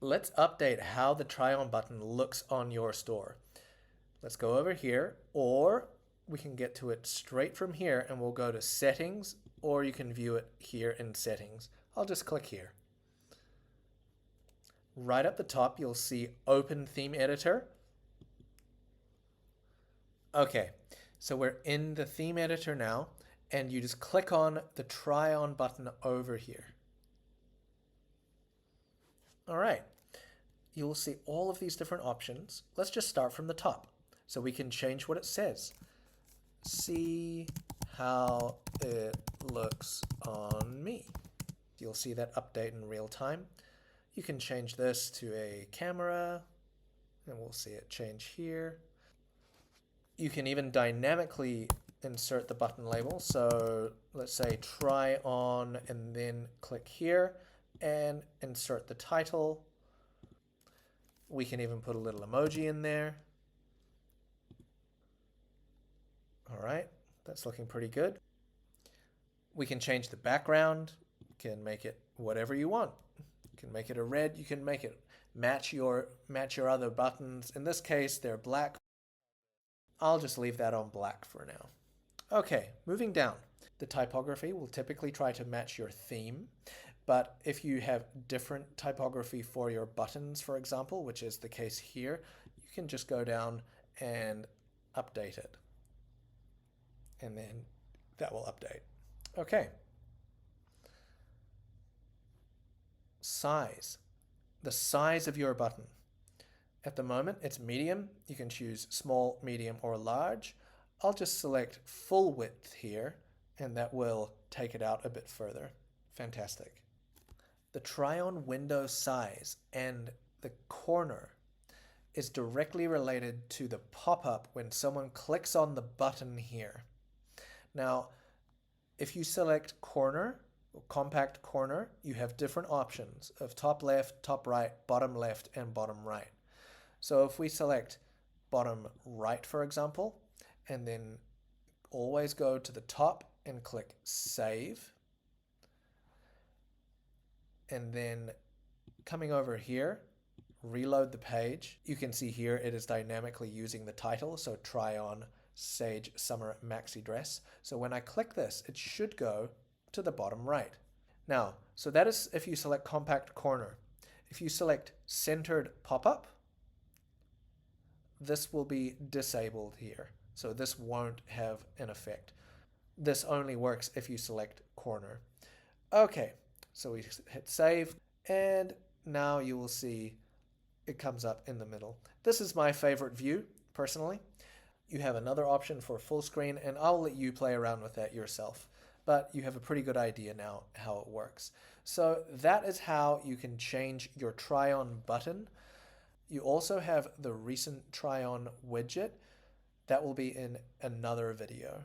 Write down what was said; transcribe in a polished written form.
let's update how the try on button looks on your store. Let's go over here, or we can get to it straight from here and we'll go to settings, or you can view it here in settings. I'll just click here. Right at the top, you'll see open theme editor. Okay, so we're in the theme editor now, and you just click on the try on button over here. All right, you'll see all of these different options. Let's just start from the top so we can change what it says. See how it looks on me. You'll see that update in real time. You can change this to a camera, and we'll see it change here. You can even dynamically insert the button label. So let's say try on, and then click here and insert the title. We can even put a little emoji in there. All right, that's looking pretty good. We can change the background. You can make it whatever you want. You can make it a red. You can make it match your other buttons. In this case, they're black. I'll just leave that on black for now. Okay, moving down. The typography will typically try to match your theme, but if you have different typography for your buttons, for example, which is the case here, you can just go down and update it. And then that will update. Okay. Size. The size of your button. At the moment, it's medium. You can choose small, medium, or large. I'll just select full width here, and that will take it out a bit further. Fantastic. The try-on window size and the corner is directly related to the pop-up when someone clicks on the button here. Now, if you select corner, or compact corner, you have different options of top left, top right, bottom left, and bottom right. So if we select bottom right, for example, and then always go to the top and click save, and then coming over here, reload the page, you can see here it is dynamically using the title, so try on Sage Summer Maxi Dress. So when I click this, it should go to the bottom right. Now, so that is if you select compact corner. If you select centered pop-up, this will be disabled here. So this won't have an effect. This only works if you select corner. Okay, so we hit save, and now you will see it comes up in the middle. This is my favorite view, personally. You have another option for full screen, and I'll let you play around with that yourself. But you have a pretty good idea now how it works. So that is how you can change your try-on button. You also have the recent try-on widget. That will be in another video.